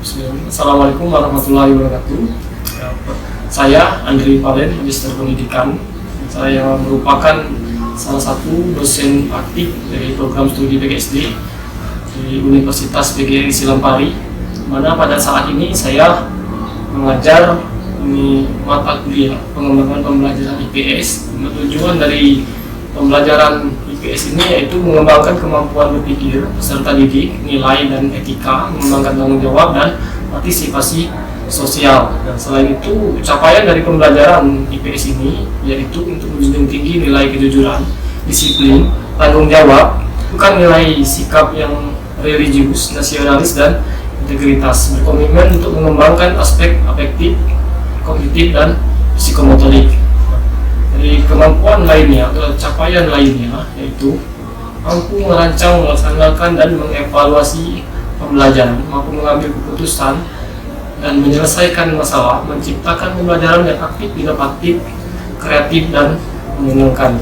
Assalamualaikum warahmatullahi wabarakatuh. Saya Andri Palen, Magister Pendidikan. Saya merupakan salah satu dosen aktif dari program studi PGSD di Universitas PGRI Silampari, mana pada saat ini saya mengajar mata kuliah pengembangan pembelajaran IPS. Tujuan dari pembelajaran IPS ini yaitu mengembangkan kemampuan berpikir peserta didik, nilai dan etika, mengembangkan tanggung jawab dan partisipasi sosial. Dan selain itu, capaian dari pembelajaran IPS ini yaitu untuk menjunjung tinggi nilai kejujuran, disiplin, tanggung jawab, bukan nilai sikap yang religius, nasionalis dan integritas, berkomitmen untuk mengembangkan aspek afektif, kognitif dan psikomotorik. Dari kemampuan lainnya atau capaian lainnya yaitu mampu merancang, melaksanakan dan mengevaluasi pembelajaran, mampu mengambil keputusan dan menyelesaikan masalah, menciptakan pembelajaran yang aktif, inovatif, kreatif dan menyenangkan,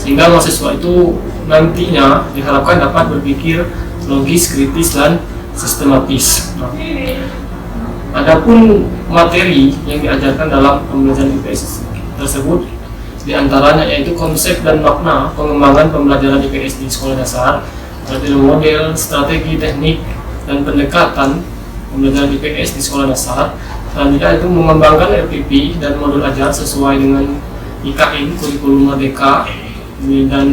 sehingga mahasiswa itu nantinya diharapkan dapat berpikir logis, kritis dan sistematis. Adapun materi yang diajarkan dalam pembelajaran IPS tersebut diantaranya yaitu konsep dan makna pengembangan pembelajaran IPS di sekolah dasar, model, strategi, teknik, dan pendekatan pembelajaran IPS di sekolah dasar. Selanjutnya itu mengembangkan LPP dan modul ajar sesuai dengan IKN, kurikulum Merdeka dan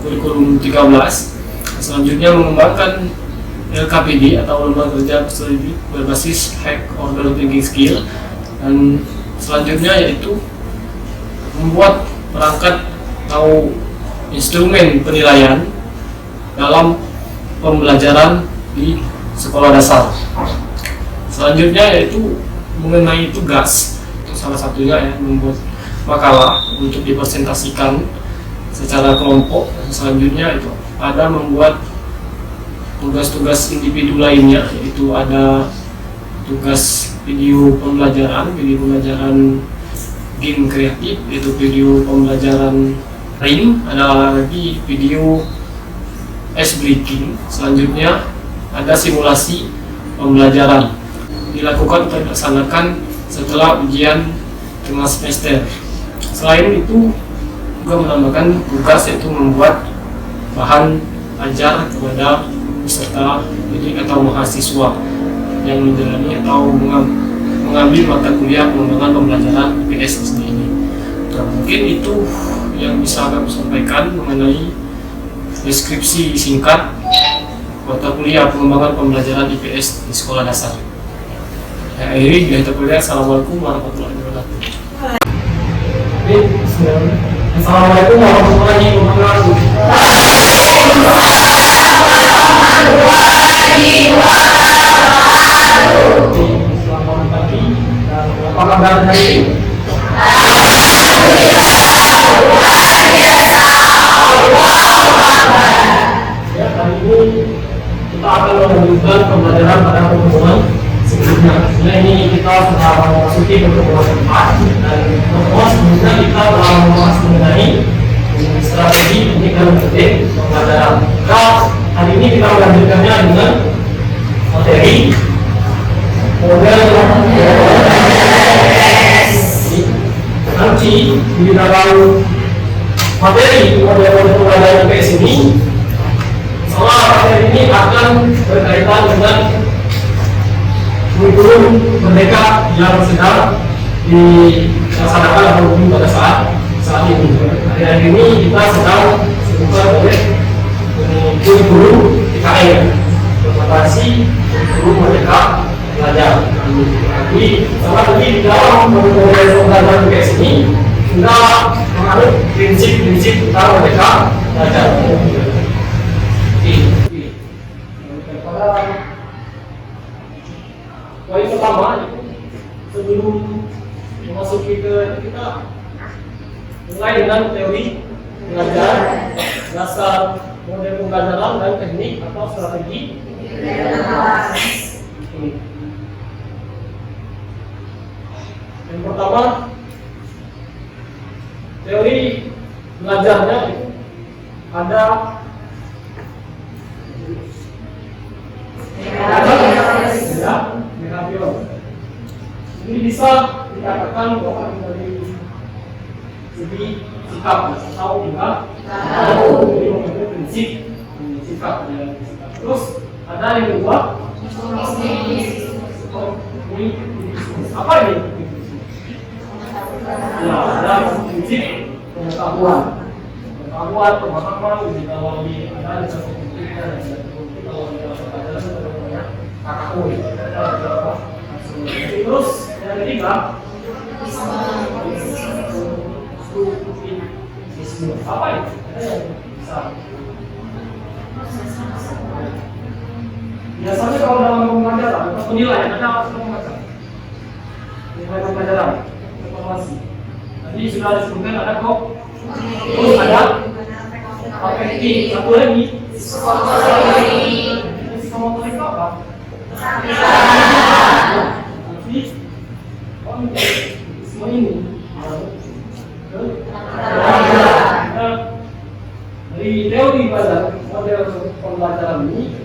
kurikulum 13. Selanjutnya mengembangkan LKPD atau lembaga kerja studi berbasis hack order thinking skill, dan selanjutnya yaitu membuat perangkat atau instrumen penilaian dalam pembelajaran di sekolah dasar. Selanjutnya yaitu mengenai tugas, itu salah satunya ya, membuat makalah untuk dipresentasikan secara kelompok. Selanjutnya itu ada membuat tugas-tugas individu lainnya, yaitu ada tugas video pembelajaran game kreatif, yaitu video pembelajaran ring, ada lagi video ice breaking. Selanjutnya ada simulasi pembelajaran, dilakukan atau dilaksanakan setelah ujian tengah semester. Selain itu juga menambahkan tugas, yaitu membuat bahan ajar kepada peserta didik atau mahasiswa yang menjalani atau mengambil mata kuliah pengembangan pembelajaran IPS SD ini. Nah, mungkin itu yang bisa kami sampaikan mengenai deskripsi singkat mata kuliah pengembangan pembelajaran IPS di sekolah dasar. Ya, akhiri kita kuliah. Assalamualaikum warahmatullahi wabarakatuh. Assalamualaikum warahmatullahi wabarakatuh. Selamat pagi, dan apa kabar hari ini? Ya, hari ini kita akan melanjutkan pembelajaran pada pertemuan sebelumnya. Ini kita sudah memasuki pertemuan keempat, dan pertemuan sebelumnya kita telah membahas mengenai strategi pendidikan tertib pembelajaran. Hari ini kita melanjutkannya dengan materi model nanti di dalam materi model-model pembelajaran IPS ini. Semua materi ini akan berkaitan dengan kurikulum Merdeka yang sedang dilaksanakan atau pada saat ini. Hari ini kita sedang sebutkan oleh kurikulum IKN, implementasi kurikulum Merdeka Belajar. Jadi sama lagi di dalam model pembelajaran IPS ini kita menganut prinsip-prinsip utama Merdeka Belajar. Pada poin pertama, sebelum memasuki ke kita mulai dengan teori belajar, dasar model pembelajaran dan teknik atau strategi. Yang pertama, teori belajarnya itu ada ya, behavior. Ini bisa dikatakan bahwa dari segi sikap atau juga dari mengenai prinsip sikap. Terus ada yang kedua, apa ini? Ya, ada prinsip pengetahuan, pemahaman, diketahui ada satu kita dan kalau ada KKU. Terus yang ketiga, apa ini? Ada yang bisa. Biasanya kalau dalam pembelajaran atau penilaian ada macam-macam. Nilai pembelajaran, evaluasi. Tadi sudah disebutkan ada kok. Terus ada afektif. Satu lagi. Psikomotorik apa? Semua ini. Dari teori model pembelajaran ini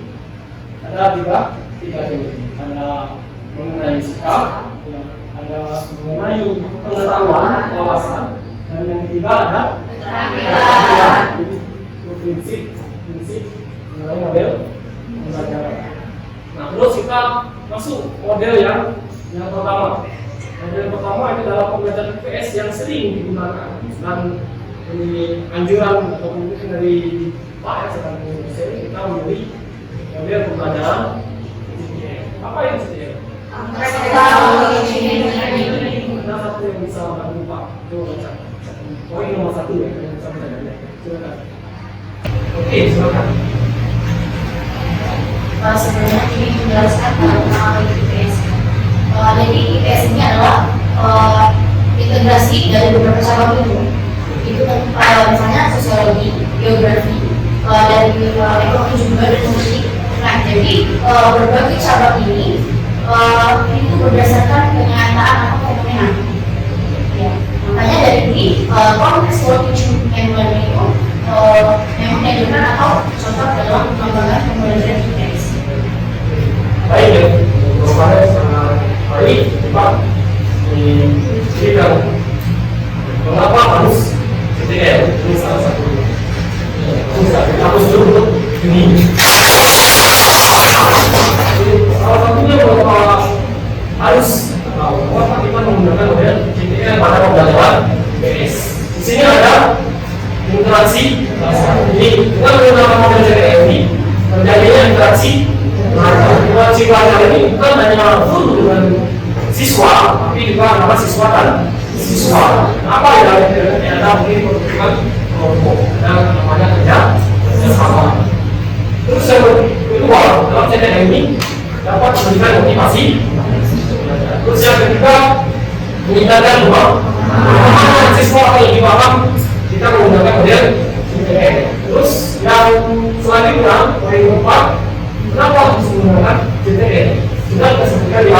ada tiga teori. Ada mengenai sikap, ada mengenai pengetahuan, wawasan, dan yang ketiga ada prinsip mengenai model pembelajaran. Nah, terus kita masuk model yang pertama. Model pertama itu adalah pembelajaran IPS yang sering digunakan dan ini anjuran atau mungkin dari Pak yang sedang sering kita memilih model pembelajaran apa yang sedia? Ada satu yang bisa bantu Pak. Coba baca. Poin nomor 1 ya, yang bisa baca. Silakan. Oke, silakan. Sebenarnya ini menjelaskan tentang IPS. Jadi IPS ini adalah integrasi dari beberapa cabang ilmu. Itu misalnya sosiologi, geografi, dan ekonomi juga dan musik. Nah, jadi berbagai cabang ini itu berdasarkan kenyataan atau fenomena. Ya, makanya dari ini konteks world teaching and learning itu memang diajukan atau contoh dalam pengembangan pembelajaran IPS. Baik ya, jawabannya sangat baik, Pak. Ini kan mengapa harus CTL? Ini salah satu. Harus dulu ini. Salah satunya bahwa harus bahwa kita menggunakan model CTL pada pembelajaran IPS. Di sini ada interaksi. Ini kita menggunakan model CTL ini terjadinya interaksi. Interaksi pelajar ini bukan hanya full dengan siswa, tapi juga antara siswa dan siswa. Apa yang ada mungkin pertemuan kelompok dan namanya kerja sama. Terus yang kedua dalam CTL ini dapat memberikan motivasi. Terus yang ketiga meningkatkan pemahaman siswa atau lebih paham kita menggunakan model CTL. Terus yang selanjutnya poin keempat, kenapa harus menggunakan CTL? Sudah kita sebutkan di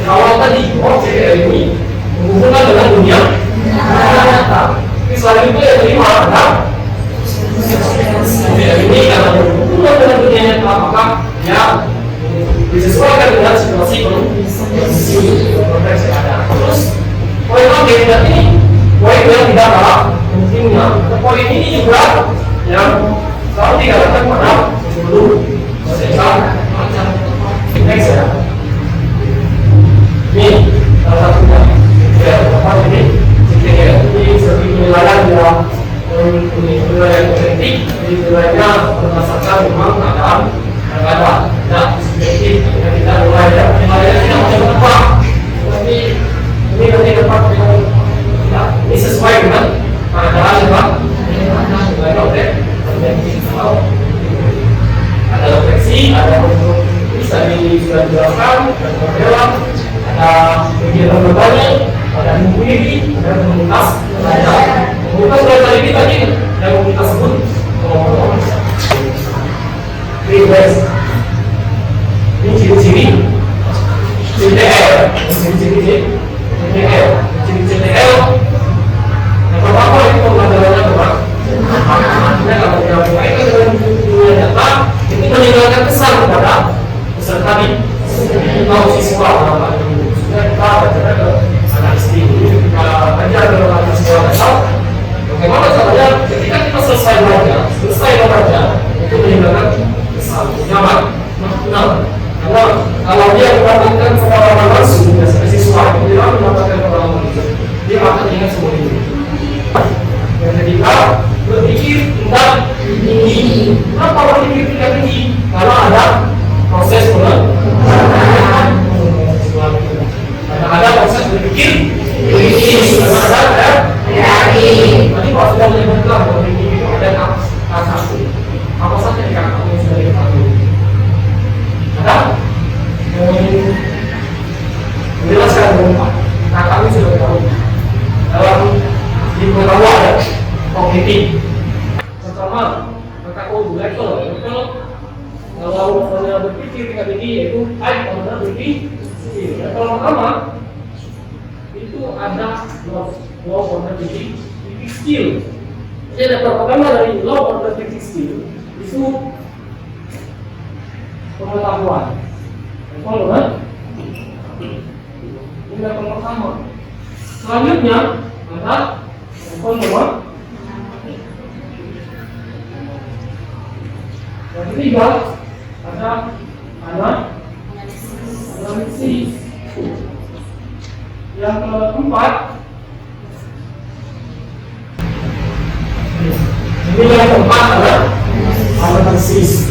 awal tadi bahwa CTL ini menghubungkan dengan dunia nyata. Tapi selain itu yang kelima adalah CTL ini karena berhubungan dengan dunia nyata, maka ya disesuaikan dengan situasi konteks yang ada. Terus poin terakhir ini poin yang tidak kalah pentingnya. Poin ini juga yang selalu dikatakan pada sebelum macam next ya. Ini salah satunya. Ya, apa ini? Ini seperti penilaian yang penilaian otentik, penilaiannya berdasarkan memang keadaan yang ada. Tidak subjektif. Kita mulai ya. Penilaiannya tidak macam apa. Tapi ini nanti dapat ini sesuai dengan keadaan yang penilaian otentik. Ada refleksi, ada tadi sudah dijelaskan, ada modelan, ada kegiatan bertanya, ada memilih, ada komunitas belajar. Komunitas belajar ini tadi yang kita sebut request. Ini ciri-ciri CTL, ciri-ciri CTL. Yang pertama itu pembelajarannya apa? Artinya kalau kita mulai dengan dunia nyata, itu meninggalkan kesan kepada peserta di atau siswa. sama maka level kalau namanya berpikir tingkat tinggi yaitu high, kalau namanya berpikir level pertama itu ada low order basic skill. Jadi level pertama dari low order basic skill itu pengetahuan. Level kan? Ini level pertama. Selanjutnya ada level kedua. Yang ketiga ada analisis. Yang keempat ini yang keempat adalah analisis.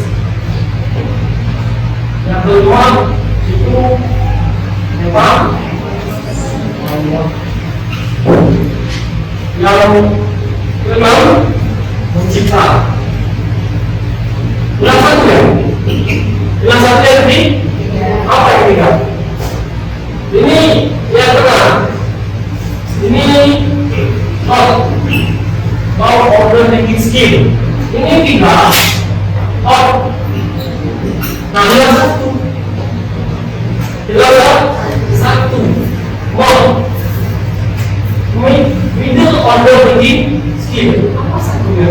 Yang kelima itu memang yang keenam mencipta. Yang satunya ini apa yang ketiga? Ini yang keenam. Ini low order thinking skill. Ini tiga. Nah, yang satu. Satu. Middle order thinking skill. Apa satunya?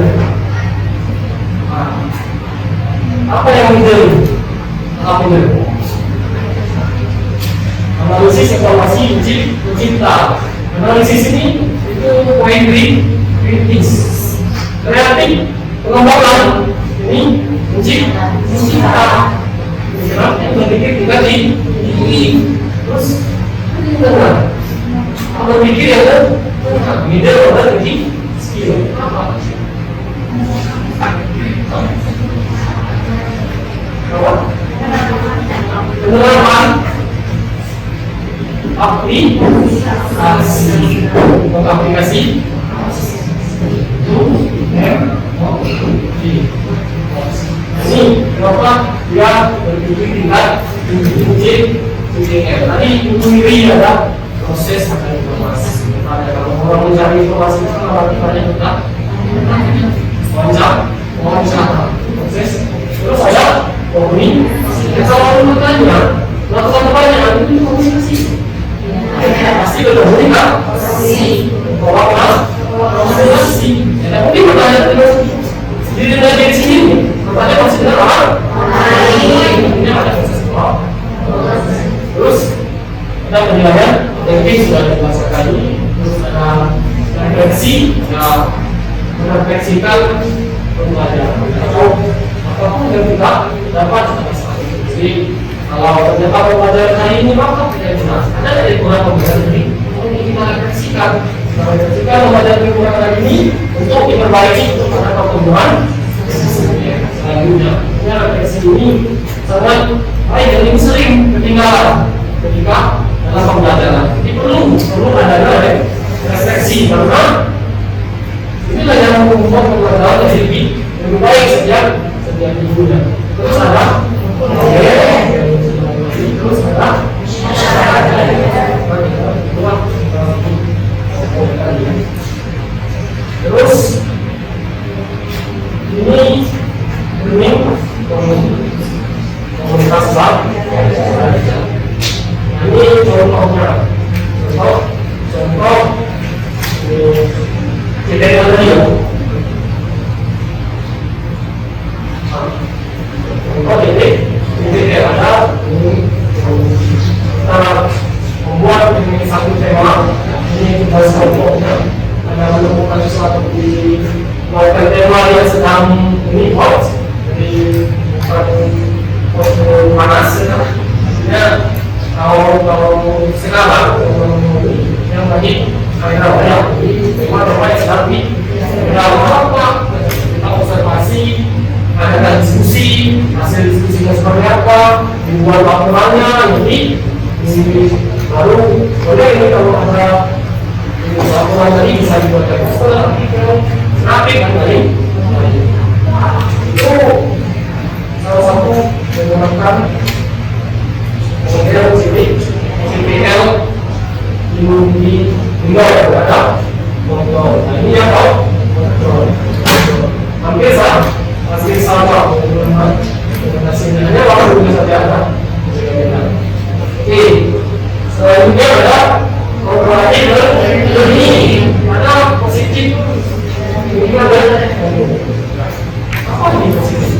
Apa yang middle? Apa middle? Analisis informasi mencipta. Analisis ini itu kritis, kreatif, pengembangan. Ini mencipta. Yang berpikir juga tinggi. Terus ini benar. Berpikir yang middle order thinking skill. Apa? Penerapan aplikasi ini kenapa dia berpikir tingkat tadi ini ada proses akan informasi. Kalau orang mencari informasi itu banyak juga wawancara proses. Terus ada komunikasi. Kalau bertanya, melakukan pertanyaan itu komunikasi. Pasti berkomunikasi. Komunikasi. Tapi pertanyaan itu dari sini. Pertanyaan masih benar. Ini ada proses terus kita penilaian ranking sudah dipasarkan ini. Terus ada refleksi, merefleksikan pembelajaran atau apapun yang kita dapat. Jadi kalau ternyata pembelajaran hari ini maka tidak jelas, ada dari kurang pembelajaran ini kita refleksikan pembelajaran kekurangan hari ini untuk diperbaiki untuk pada pertumbuhan selanjutnya. Refleksi ini sangat baik dan ini sering ketinggalan ketika dalam pembelajaran. Jadi perlu ada refleksi karena inilah yang membuat pembelajaran jadi lebih baik setiap minggunya. Terus ada terus ini komunitas besar. Ini contohnya, contoh kita tadi. Contoh ini ada membuat ini satu tema. Ini kita contohnya ada menemukan sesuatu di melakukan tema yang sedang ini hot, jadi bukan panas ya. Kalau sekarang yang lagi ada banyak yang sedang apa kita observasi, ada diskusi, hasil diskusinya seperti apa, dibuat laporannya. Jadi baru boleh ini kalau ada laporan tadi bisa dibuat poster, artikel, grafik dan lain. Itu salah satu menggunakan model CPL di Indo ada kontrol. Nah ini yang kontrol. Hampir Apa ini positif?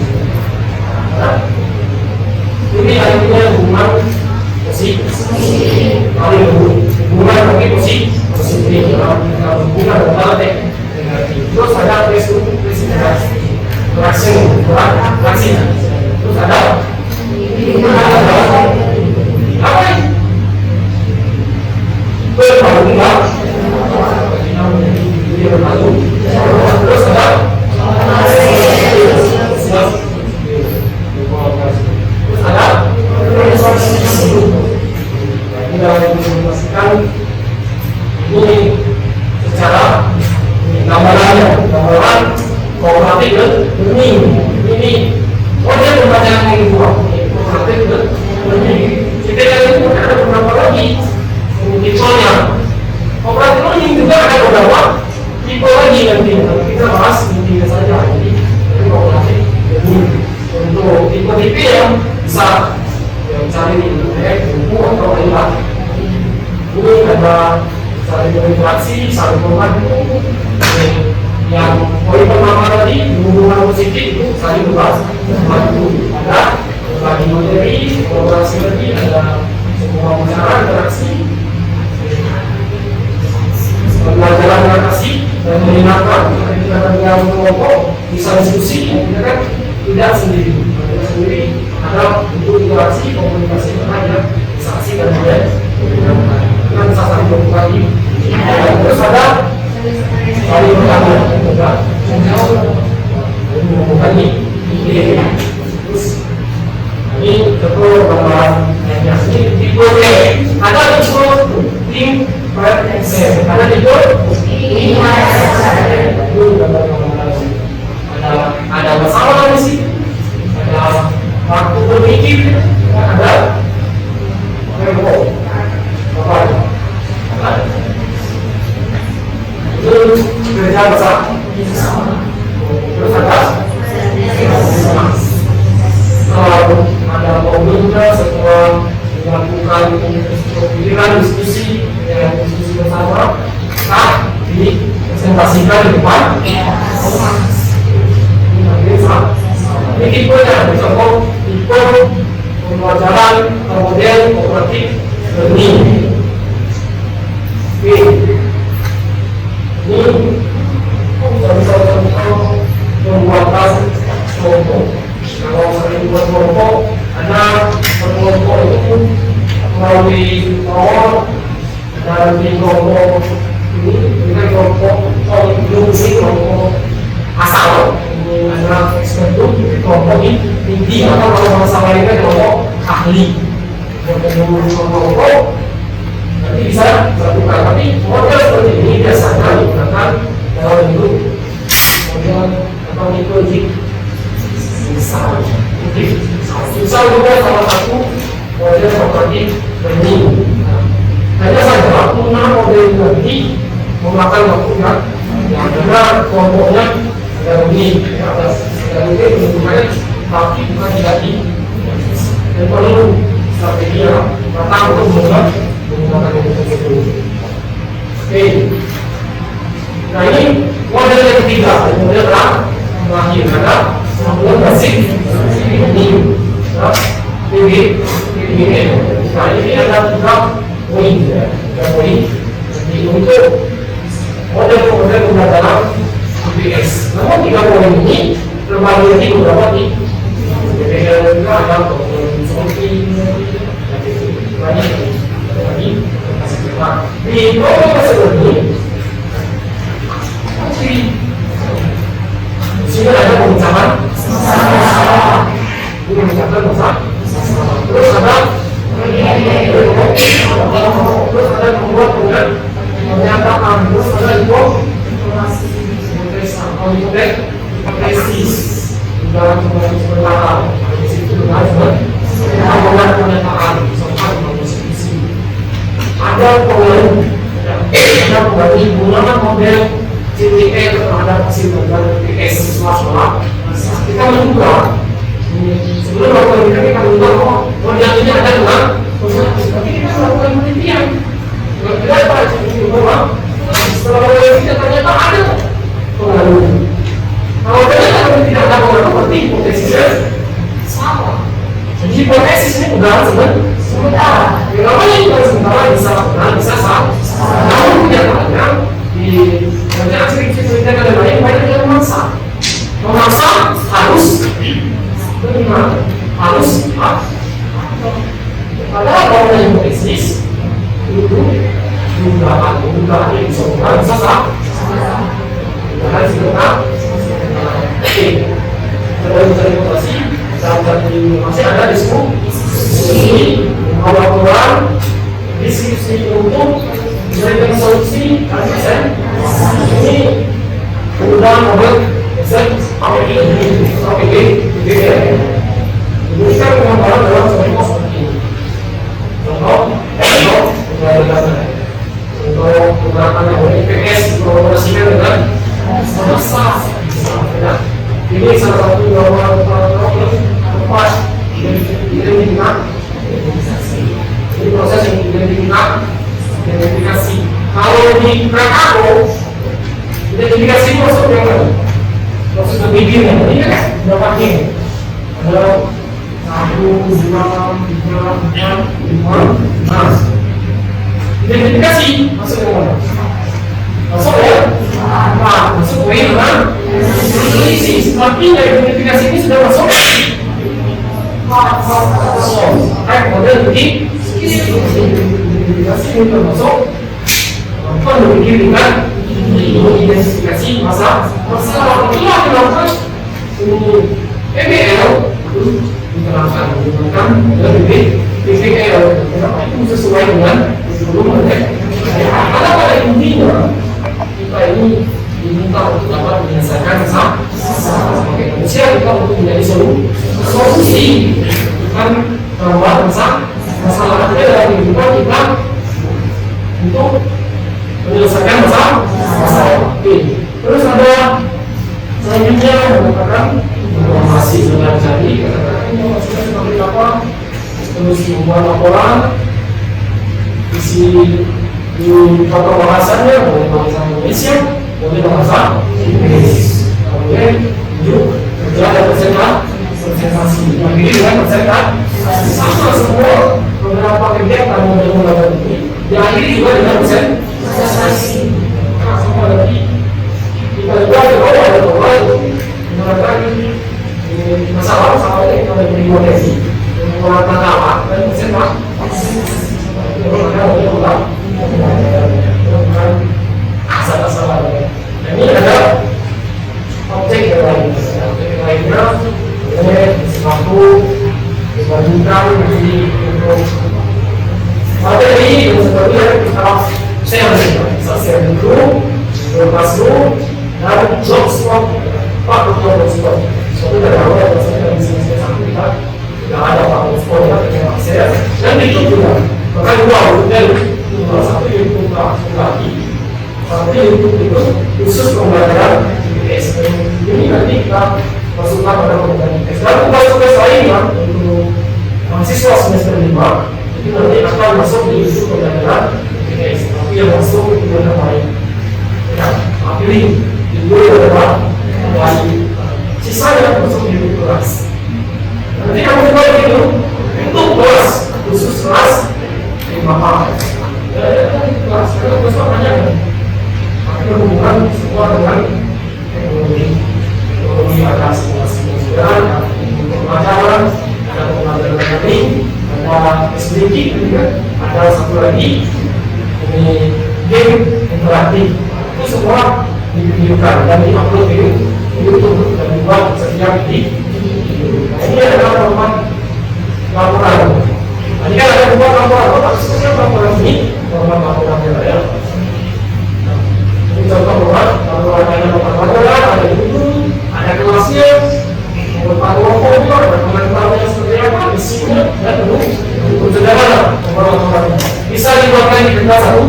Ini artinya hubungan positif. Kalau hubungan bagi positif, kalau hubungan adalah negatif. Terus ada reaksi, terus ada apa ini? Berhubungan, terus ada memastikan ini secara gambaran kooperatif ini dia membaca yang kedua kooperatif kita yang ini ada beberapa lagi tipenya kooperatif ini juga ada beberapa tipe lagi nanti kita bahas intinya saja jadi kooperatif ini untuk tipe-tipe yang bisa cari di internet, buku atau lain-lain. Ini ada saling berinteraksi, saling membantu. Yang poin pertama tadi hubungan positif itu saling membantu. Ada berbagi materi, kolaborasi lagi, ada sebuah bicara, interaksi, pembelajaran interaksi dan menyenangkan. Kita dengan kelompok bisa diskusi, kita kan tidak sendiri. Ada untuk interaksi komunikasi terhadap saksi dan model dengan bisa saling berbagi. Terus ada saling berbagi terus ini tentu gambaran yang ini tipe D ada tipe tim ada tipe ada masalah di sini ada waktu berpikir ada rebo itu kerja bersama terus ada mobilnya setelah melakukan pemikiran diskusi bersama dipresentasikan di depan ini tipenya contoh tipe pembelajaran model kooperatif learning. Oke, ini contoh pembuatan kelompok. Kalau sering buat kelompok, ada kelompok itu melalui power dan di kelompok ini dengan kelompok kelompok asal. Adalah ekspertum kelompok inti atau kalau masalah lainnya kelompok ahli kelompok nanti bisa dilakukan tapi model seperti ini biasanya digunakan dalam bentuk model atau metode misal juga salah satu model seperti ini hanya saja penggunaan model ini memakan waktu yang mana kelompoknya dan ini menentukan tapi bukan jadi dan perlu strategi yang matang untuk menggunakan itu. Oke, nah ini model yang ketiga, model terakhir adalah model basic ini. Nah ini ada tiga poin, Jadi untuk model pembelajaran UPS. Namun tiga poin ini terbagi lagi beberapa nih. Berbeda juga ada consulting, banyak lagi. Di kelompok tersebut ini, di sini ada pembicaraan, ini mengucapkan masalah. Terus ada membuat program menyatakan, terus ada informasi. Presis dalam sementara di situ ada pernyataan serta diskusi. Ada pengganti menggunakan model CTL terhadap hasil pembelajaran UPS siswa sekolah. Kita menduga sebelum melakukan kita menduga model ini ada dengan tapi kita melakukan penelitian. Kenapa seperti itu bahwa setelah penelitian ternyata ada pengaruh sementara. Kenapa ini sementara bisa benar, bisa salah? Namun kenyataannya di banyak cerita-cerita yang lain banyak yang memaksa harus bagaimana? Harus padahal kalau yang bisnis itu jumlah yang bisa salah. Harus kita terorientasi dalam masih ada diskusi laporan diskusi untuk memberikan solusi ini kemudahan mobil API diberikan pengembangan dalam sebuah seperti ini contoh untuk menggunakan IPS dikomunikasikan dengan masa ini salah satu nomor tempat identifikasi. Ini proses yang identifikasi. Kalau di Krakatau, identifikasi maksud yang mana? Maksud kebidinya. Ini kan berapa ini? Ada 1, 2, 3, 4, 5. Identifikasi maksud yang mana? Masuk ya? Masuk poin mana? Isi. Tapi dari identifikasi ini sudah masuk. Model begini. Identifikasi ini termasuk. Apa yang dengan identifikasi masalah. Ini yang dilakukan PBL diterapkan menggunakan lebih PBL. Kenapa itu sesuai dengan sebelum karena pada intinya kita ini diminta untuk dapat menyelesaikan masalah sebagai manusia, kita untuk menjadi solusi bukan membuat masalah ada dalam kehidupan kita untuk menyelesaikan masalah. Oke. Terus ada selanjutnya mengatakan masih belajar katakan informasinya seperti apa, terus membuat laporan isi di kata bahasanya boleh bahasa Indonesia, boleh bahasa Inggris, kemudian tunjuk kerja dan presentasi. Yang ini dengan presentasi sama semua beberapa kegiatan model-model ini diakhiri juga dengan presentasi. Nah, semua lagi kita juga ada orang mengatakan masalah sama ini kalau di potensi menggunakan nama dan presentasi. Asal-asal ini ada objek yang lainnya boleh sesuatu dibandingkan menjadi materi yang seperti yang kita share dulu, berpas dulu, dan job spot pak job spot. Suatu dari awal yang saya bisa sampai tidak ada pak spot yang kita share dan itu juga. Maka dua model satu YouTube lagi, satu YouTube itu khusus pembelajaran IPS. Ini nanti kita masukkan pada pembelajaran IPS. Dan tugas-tugas lainnya untuk mahasiswa semester 5 itu nanti akan masuk di YouTube pembelajaran IPS. Tapi yang masuk itu yang lain. Ya, pilih itu adalah lain. Sisanya masuk di YouTube kelas. Nanti kamu coba itu untuk kelas khusus kelas mahal. Kelas itu banyak. Berhubungan semua dengan teknologi ada simulasi pembelajaran, ada pembelajaran daring, ada SBK juga, ada satu lagi ini game interaktif. Itu semua divideokan dan diupload di YouTube dan dibuat setiap di. Ini adalah laporan. Tadi kan ada dua laporan, tapi sebenarnya laporan ini laporan yang real. Ini contoh laporan ada laporan, ada itu, ada kelasnya, laporan itu ada komentarnya seperti apa, isinya dan untuk sederhana laporan bisa dibuatkan di kertas satu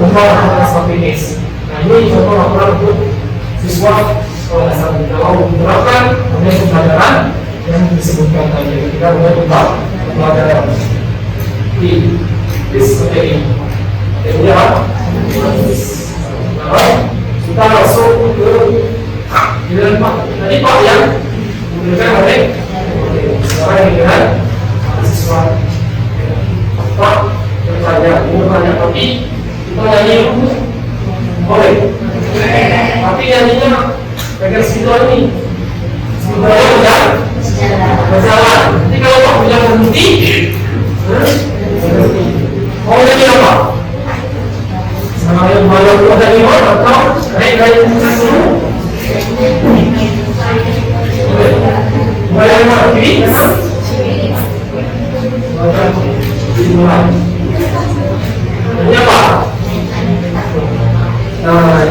laporan seperti ini. Nah ini contoh laporan untuk siswa sekolah dasar. Kalau diterapkan kemudian pembelajaran yang disebutkan tadi kita mulai pembelajaran. Ini seperti ini. Kemudian kita masuk ke giliran Pak. Tadi Pak yang memberikan oleh sekarang giliran siswa banyak, tapi kita nyanyi boleh. Tapi nyanyinya pegang spidol ini. Spidolnya udah berjalan. Nanti kalau Pak bilang berhenti, mau nyanyi apa? Sama yang banyak ada lima atau naik dari atas dulu. Mulai dari mana? Kiri? Ini apa? Nah,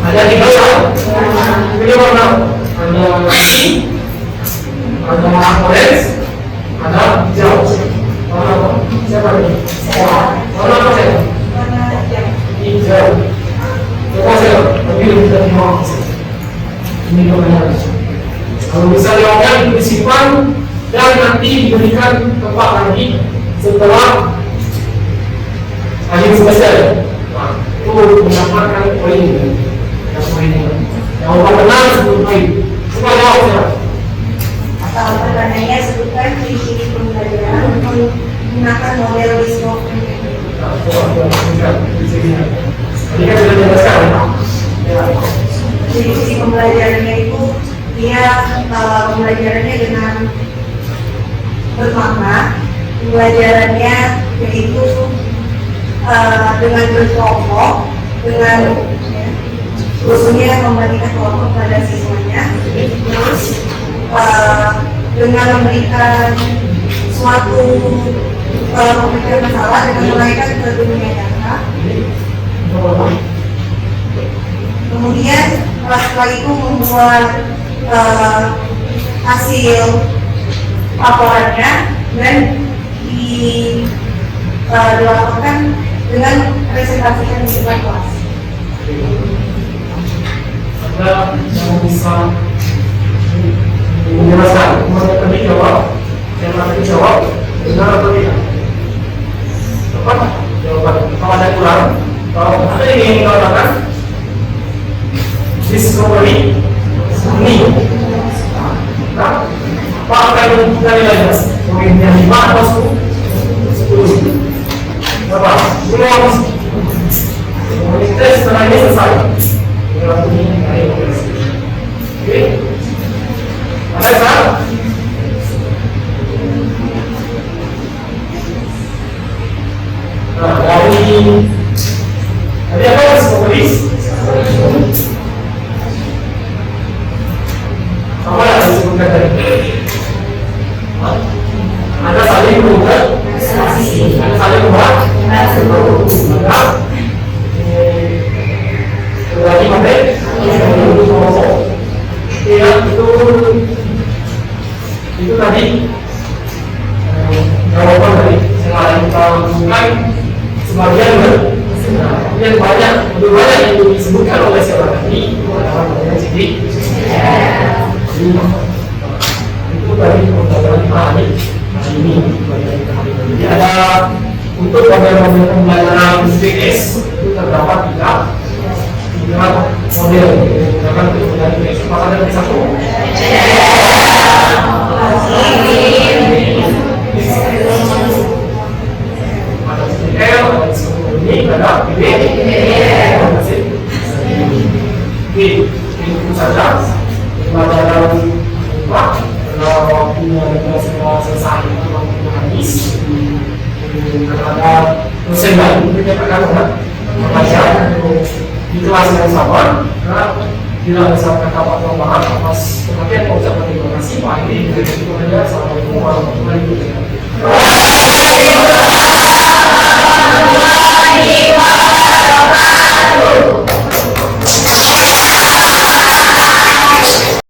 ada tiga warna, pilih warna, ada pink, ada orange, ada hijau. Warna apa? Siapa ini? Warna apa saya? Hijau. Coba saya ambil dari bawah. Ini kebenaran. Kalau bisa diambil itu disimpan dan nanti diberikan tempat lagi setelah akhir semester. Nah, itu mendapatkan poin. Yang udah kenal sebut poin. Coba jawab saya. Atau pertanyaannya sebutkan ciri-ciri pembelajaran menggunakan model Wismo. Nah, coba ciri-cirinya. Tadi kan sudah dijelaskan. Ciri-ciri pembelajarannya itu dia pembelajarannya dengan bermakna, pembelajarannya yaitu dengan berkelompok, dengan gurunya membagikan kelompok pada siswanya, terus dengan memberikan suatu pemikiran masalah dengan menaikkan ke dunia nyata. Kemudian setelah itu membuat hasil laporannya dan dilakukan dengan presentasikan di depan kelas. Ada yang bisa menjelaskan, tadi jawab, yang tadi jawab, benar atau tidak? Tepat jawaban. Kalau ada kurang, kalau ada yang ingin mengatakan, discovery ini, nah, apa akan kita nilainya? Poinnya 5 atau 10? Berapa? 10 atau 10? Kita setelah ini selesai. Oke, ada salah? Nah, dari apa psikopolis? Apa yang disebutkan tadi? Ada saling berubah, ada saling berubah, berarti pakai ya itu tadi jawaban dari yang kita lakukan sebagian yang banyak lebih banyak yang disebutkan oleh siapa tadi itu adalah bagian jadi itu tadi pembelajaran hari ini. Jadi ada untuk model-model pembelajaran BS itu terdapat tiga model menggunakan pembelajaran BS. Apakah ada yang satu? Ada CDL, ada ini, ada PB, itu saja pembelajaran apa? Kalau waktunya kita semua selesai waktu habis, ada dosen baru kita akan mengajar di kelas yang sama. Bila ada salah kata atau tambahan atas perhatian, mau ucapkan terima kasih. Pak ini, assalamualaikum warahmatullahi wabarakatuh.